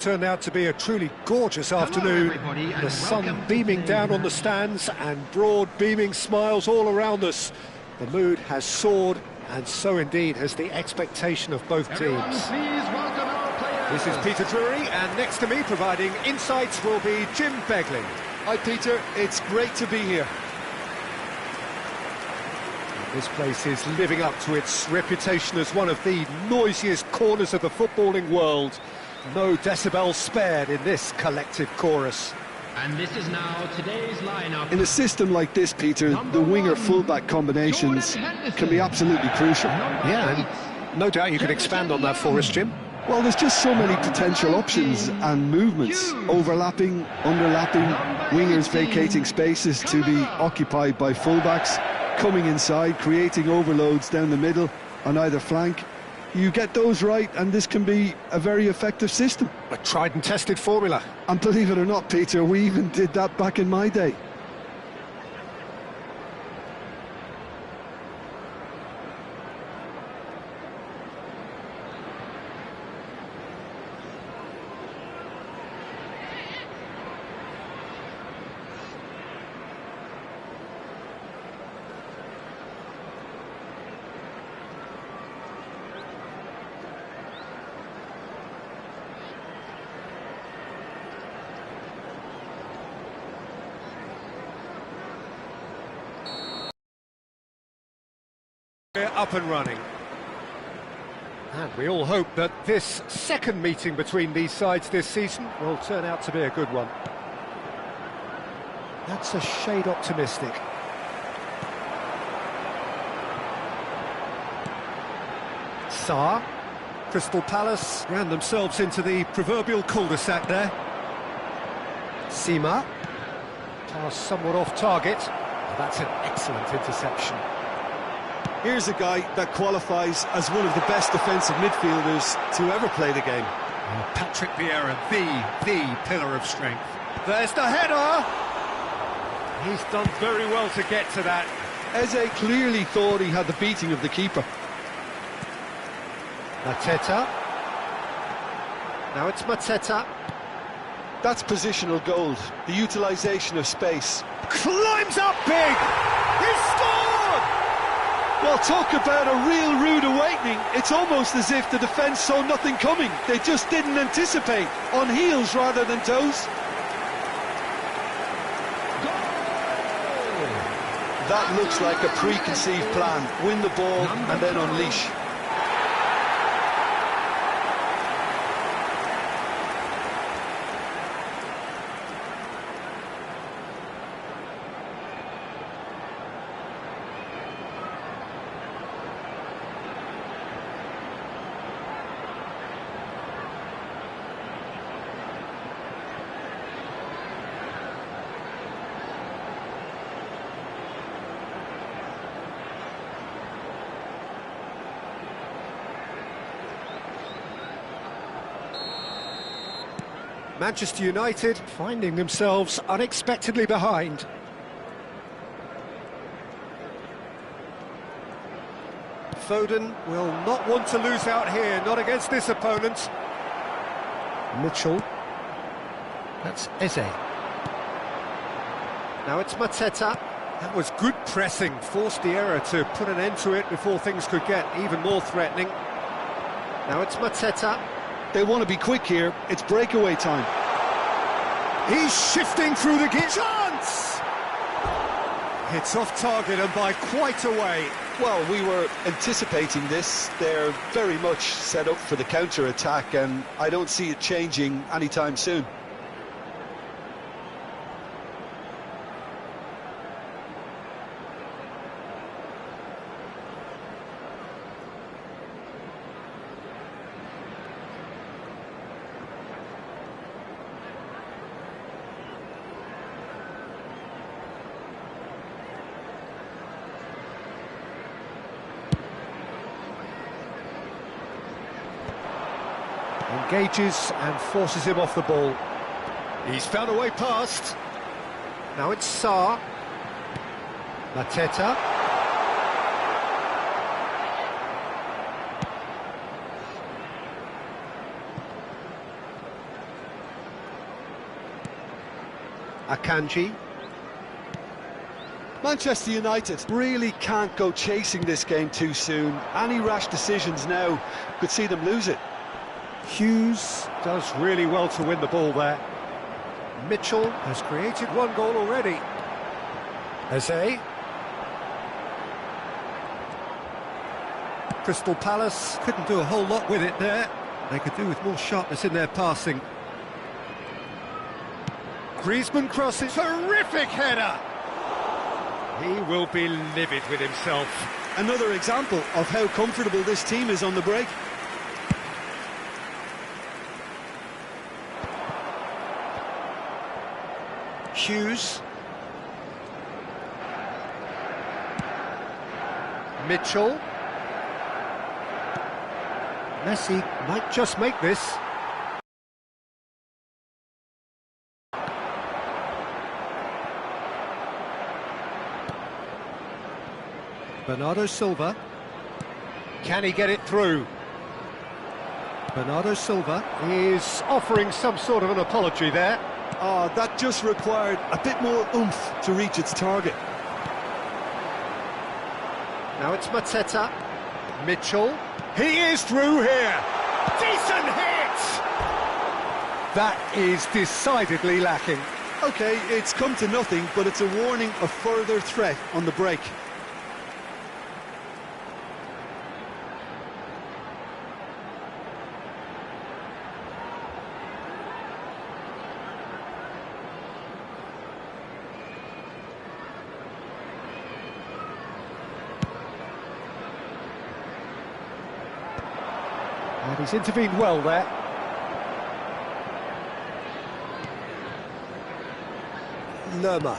Turned out to be a truly gorgeous afternoon. The sun beaming down on the stands and broad beaming smiles all around us. The mood has soared, and so indeed has the expectation of both teams. This is Peter Drury, and next to me providing insights will be Jim Beglin. Hi Peter, it's great to be here. This place is living up to its reputation as one of the noisiest corners of the footballing world. No decibels spared in this collective chorus. And this is now today's lineup. In a system like this, Peter, the winger-fullback combinations can be absolutely crucial. Yeah, and no doubt you can expand on that for us, Jim. Well, there's just so many potential options and movements, overlapping, underlapping, wingers vacating spaces to be occupied by fullbacks, coming inside, creating overloads down the middle on either flank. You get those right, and this can be a very effective system. A tried and tested formula. And believe it or not, Peter, we even did that back in my day. We're up and running. And we all hope that this second meeting between these sides this season will turn out to be a good one. That's a shade optimistic. Sarr. Crystal Palace ran themselves into the proverbial cul-de-sac there. Sima. Pass somewhat off target. That's an excellent interception. Here's a guy that qualifies as one of the best defensive midfielders to ever play the game. Patrick Vieira, the pillar of strength. There's the header! He's done very well to get to that. Eze clearly thought he had the beating of the keeper. Mateta. Now it's Mateta. That's positional gold, the utilisation of space. Climbs up big! He scored! Well, talk about a real rude awakening. It's almost as if the defence saw nothing coming. They just didn't anticipate, on heels rather than toes. That looks like a preconceived plan. Win the ball and then unleash. Manchester United finding themselves unexpectedly behind. Foden will not want to lose out here, not against this opponent. Mitchell. That's Eze. Now it's Mateta. That was good pressing, forced the error to put an end to it before things could get even more threatening. Now it's Mateta. They want to be quick here, it's breakaway time. He's shifting through the chance! It's off target and by quite a way. Well, we were anticipating this. They're very much set up for the counter-attack, and I don't see it changing anytime soon. Engages and forces him off the ball. He's found a way past. Now it's Sarr. Mateta. Akanji. Manchester United really can't go chasing this game too soon. Any rash decisions now could see them lose it. Hughes does really well to win the ball there. Mitchell has created one goal already. Eze. Crystal Palace couldn't do a whole lot with it there. They could do with more sharpness in their passing. Griezmann crosses, terrific header! He will be livid with himself. Another example of how comfortable this team is on the break. Hughes. Mitchell. Messi might just make this. Bernardo Silva. Can he get it through? Bernardo Silva is offering some sort of an apology there. Oh, that just required a bit more oomph to reach its target. Now it's Mateta. Mitchell. He is through here. Decent hit! That is decidedly lacking. OK, it's come to nothing, but it's a warning of further threat on the break. And he's intervened well there. Lerma.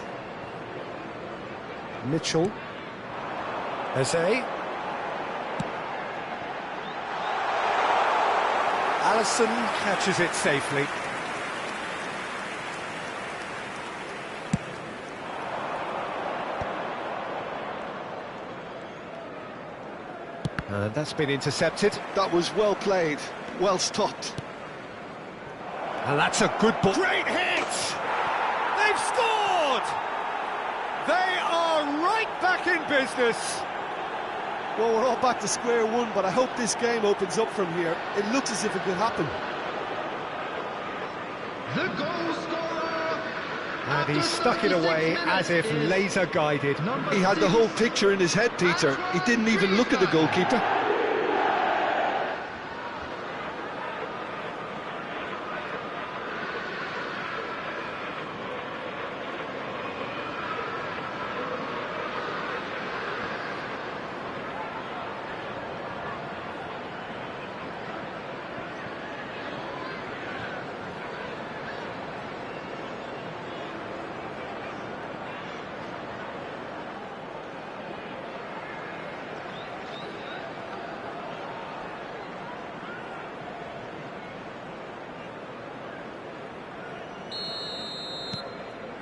Mitchell. Eze. Alisson catches it safely. And that's been intercepted. That was well played, well stopped. And that's a good ball. Great hit! They've scored! They are right back in business. Well, we're all back to square one, but I hope this game opens up from here. It looks as if it could happen. The goal scorer. And he stuck it away as if laser guided. He had the whole picture in his head, Peter. He didn't even look at the goalkeeper.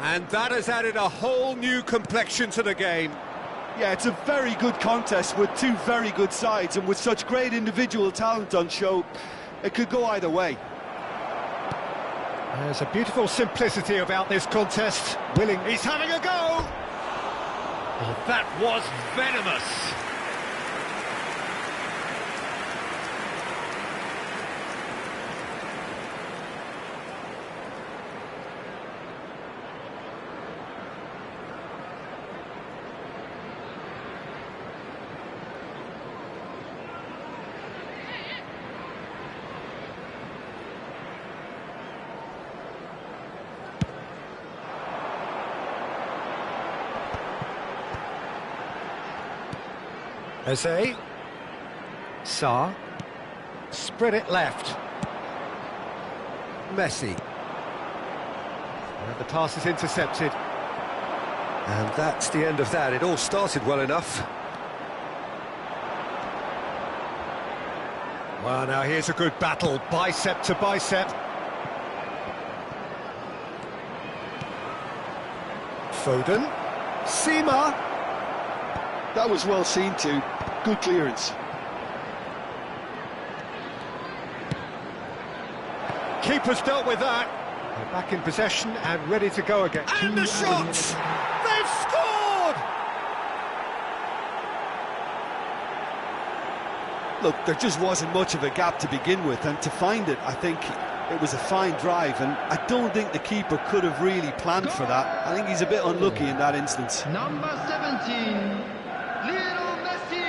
And that has added a whole new complexion to the game. Yeah, it's a very good contest with two very good sides, and with such great individual talent on show, it could go either way. There's a beautiful simplicity about this contest. He's having a go! Oh, that was venomous. Eze. Sarr. Spread it left. Messi. And the pass is intercepted. And that's the end of that. It all started well enough. Well, now here's a good battle, bicep to bicep. Foden. Seema. That was well seen too. Good clearance. Keeper's dealt with that. They're back in possession and ready to go again. And the shot! They've scored! Look, there just wasn't much of a gap to begin with, and to find it, I think it was a fine drive, and I don't think the keeper could have really planned for that. I think he's a bit unlucky in that instance. Number 17, Lionel Messi.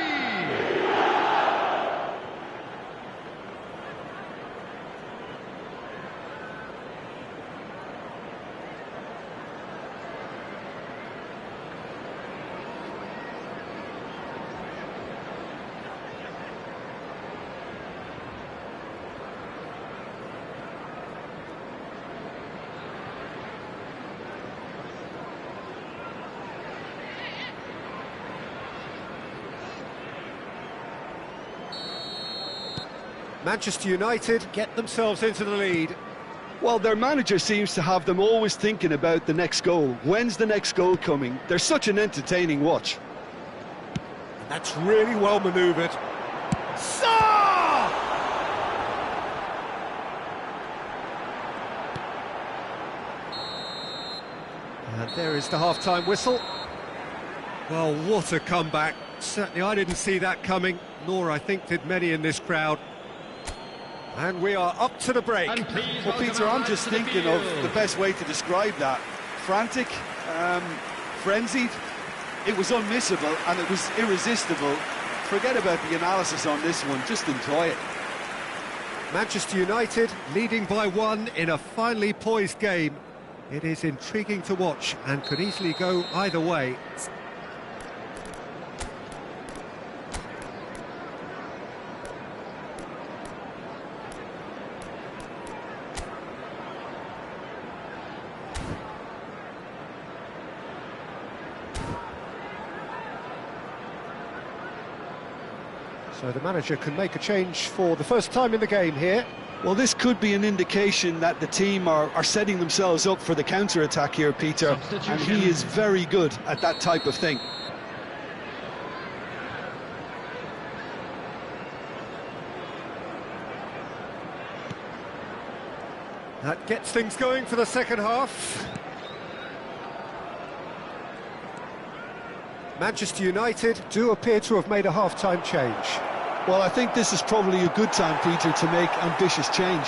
Manchester United get themselves into the lead. Well, their manager seems to have them always thinking about the next goal. When's the next goal coming? They're such an entertaining watch. That's really well manoeuvred. And there is the half-time whistle. Well, what a comeback. Certainly I didn't see that coming, nor I think did many in this crowd. And we are up to the break. Well, Peter, I'm just thinking of the best way to describe that. Frantic, frenzied. It was unmissable and it was irresistible. Forget about the analysis on this one, just enjoy it. Manchester United leading by 1 in a finely poised game. It is intriguing to watch and could easily go either way. So the manager can make a change for the first time in the game here. Well, this could be an indication that the team are setting themselves up for the counter-attack here, Peter. And he is very good at that type of thing. That gets things going for the second half. Manchester United do appear to have made a half-time change. Well, I think this is probably a good time, Peter, to make ambitious change.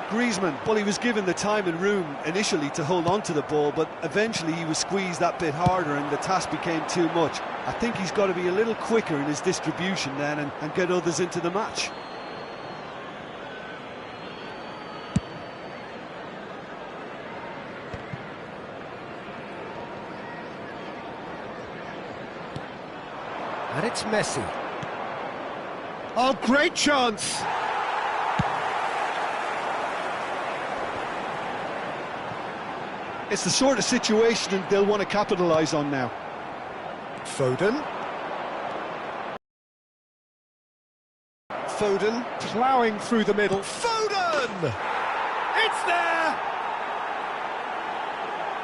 Griezmann, well, he was given the time and room initially to hold on to the ball, but eventually he was squeezed that bit harder and the task became too much. I think he's got to be a little quicker in his distribution then and get others into the match. And it's Messi. Oh, great chance! It's the sort of situation they'll want to capitalise on now. Foden. Foden ploughing through the middle. Foden! It's there!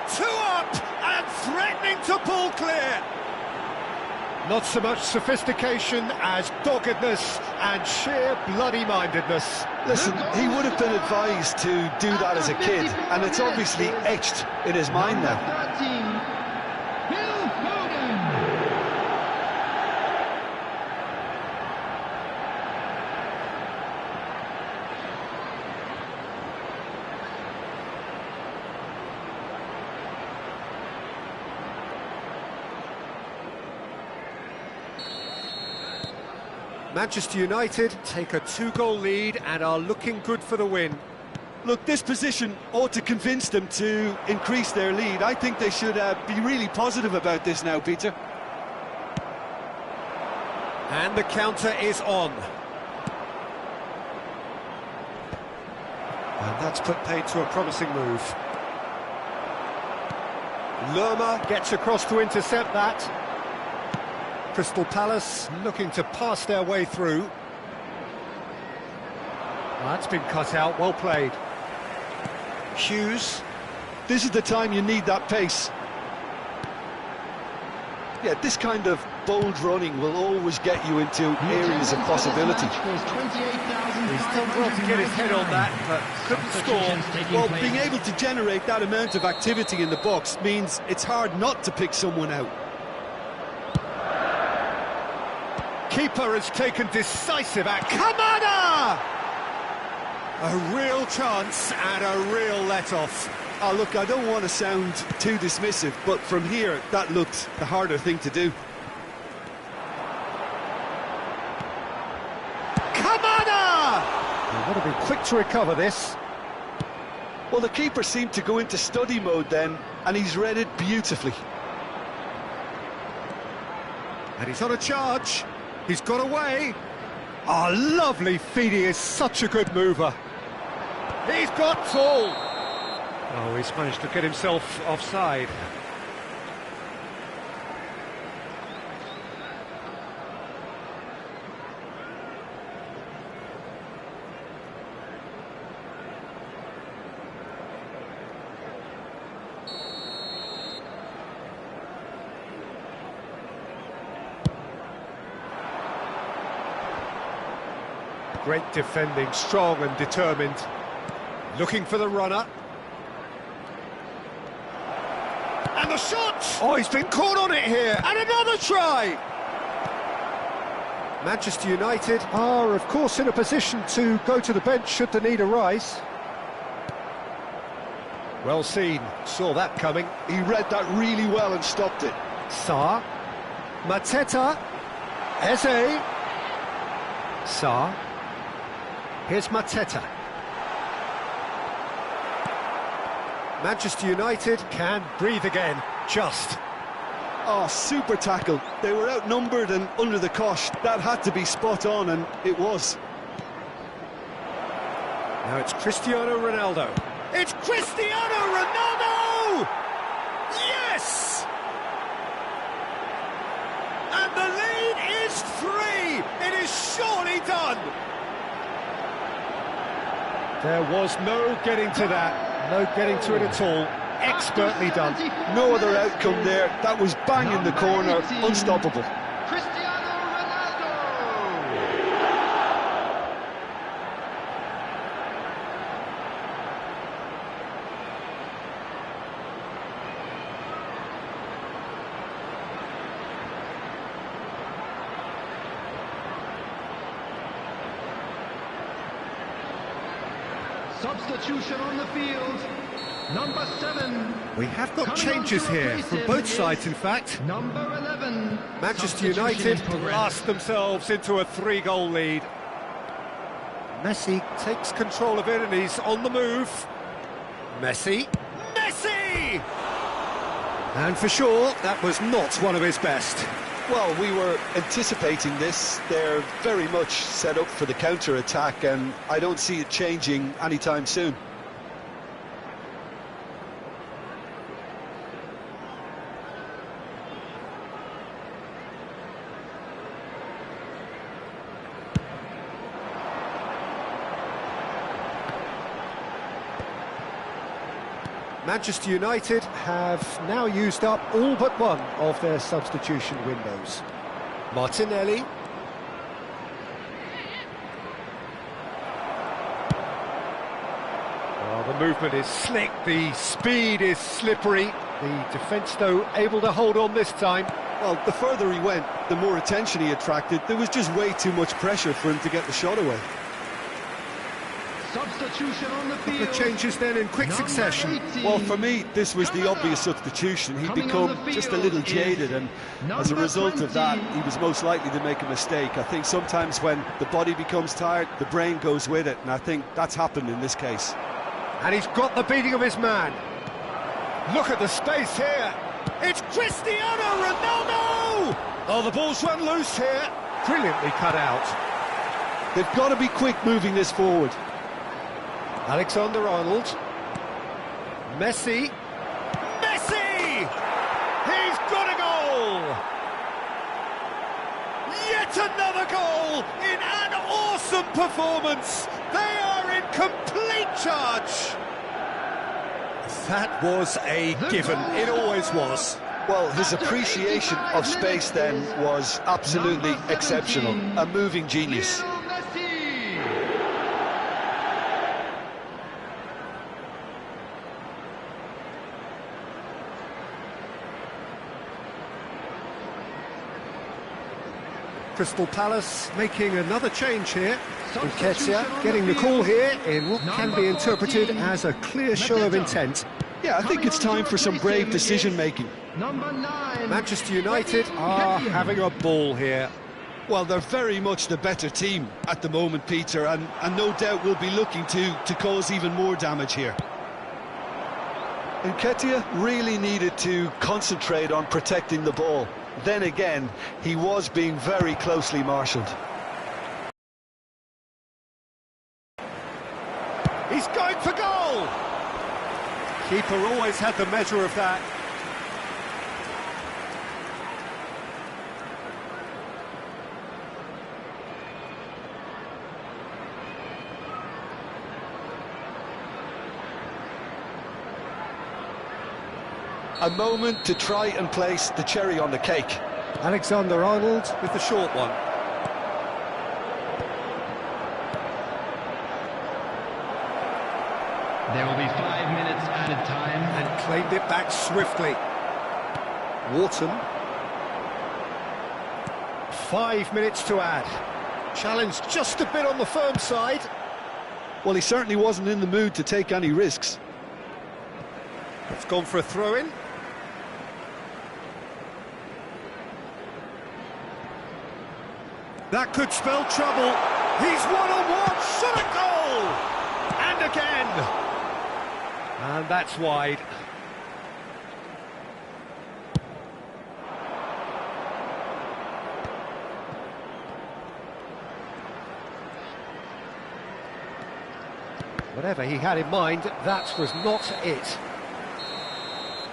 2 up and threatening to pull clear. Not so much sophistication as doggedness and sheer bloody-mindedness. Listen, he would have been advised to do that as a kid, and it's obviously etched in his mind now. Manchester United take a 2-goal lead and are looking good for the win. Look, this position ought to convince them to increase their lead. I think they should be really positive about this now, Peter. And the counter is on. And that's put paid to a promising move. Lerma gets across to intercept that. Crystal Palace looking to pass their way through. That's been cut out, well played. Hughes. This is the time you need that pace. Yeah, this kind of bold running will always get you into areas of possibility. He's done well to get his head on that, but couldn't score. Well, being able to generate that amount of activity in the box means it's hard not to pick someone out. Keeper has taken decisive action. Kamada! A real chance and a real let-off. Oh, look, I don't want to sound too dismissive, but from here, that looked the harder thing to do. Kamada! They've got to be quick to recover this. Well, the keeper seemed to go into study mode then, and he's read it beautifully. And he's on a charge. He's got away. Oh, lovely feed. He is such a good mover. He's got tall. Oh, he's managed to get himself offside. Great defending, strong and determined. Looking for the runner. And the shot! Oh, he's been caught on it here. And another try! Manchester United are, of course, in a position to go to the bench should the need arise. Well seen. Saw that coming. He read that really well and stopped it. Sarr. Mateta. Eze. Sarr. Here's Mateta. Manchester United can breathe again, just. Oh, super tackle. They were outnumbered and under the cosh. That had to be spot on, and it was. Now it's Cristiano Ronaldo. It's Cristiano Ronaldo! Yes! And the lead is 3! It is surely done! There was no getting to that, no getting to it at all. Expertly done. No other outcome there. That was bang in the corner, unstoppable. Cristiano Ronaldo! Substitution on the field. Number 7. We have got changes here from both sides, in fact. Number 11. Manchester United blast themselves into a 3-goal lead. Messi takes control of it and he's on the move. Messi. Messi! And for sure, that was not one of his best. Well, we were anticipating this. They're very much set up for the counter-attack, and I don't see it changing anytime soon. Manchester United have now used up all but one of their substitution windows. Martinelli. Well, the movement is slick, the speed is slippery. The defence, though, able to hold on this time. Well, the further he went, the more attention he attracted. There was just way too much pressure for him to get the shot away. Substitution on the field. The changes then in quick succession. Well, for me, this was the obvious substitution. He'd become just a little jaded, and as a result of that, he was most likely to make a mistake. I think sometimes when the body becomes tired, the brain goes with it, and I think that's happened in this case. And he's got the beating of his man. Look at the space here. It's Cristiano Ronaldo! Oh, the ball's run loose here. Brilliantly cut out. They've got to be quick moving this forward. Alexander-Arnold. Messi. Messi! He's got a goal! Yet another goal in an awesome performance. They are in complete charge. That was a given. It always was. Well, his appreciation of space then was absolutely exceptional. A moving genius. Crystal Palace making another change here. Nketiah getting the call here in what can be interpreted as a clear show of intent. Yeah, I think it's time for some brave decision-making. Number 9. Manchester United are having a ball here. Well, they're very much the better team at the moment, Peter, and no doubt will be looking to cause even more damage here. Nketiah really needed to concentrate on protecting the ball. Then again, he was being very closely marshalled. He's going for goal! Keeper always had the measure of that. A moment to try and place the cherry on the cake. Alexander-Arnold with the short one. There will be 5 minutes added time. And claimed it back swiftly. Wharton. 5 minutes to add. Challenge just a bit on the firm side. Well, he certainly wasn't in the mood to take any risks. It's gone for a throw-in. That could spell trouble. He's one-on-one, shot a goal! And again! And that's wide. Whatever he had in mind, that was not it.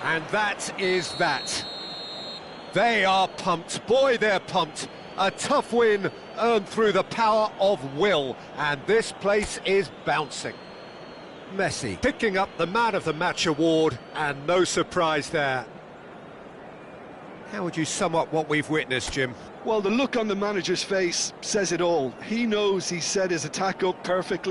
And that is that. They are pumped. Boy, they're pumped. A tough win earned through the power of will, and this place is bouncing. Messi picking up the Man of the Match award, and no surprise there. How would you sum up what we've witnessed, Jim? Well, the look on the manager's face says it all. He knows he set his attack up perfectly.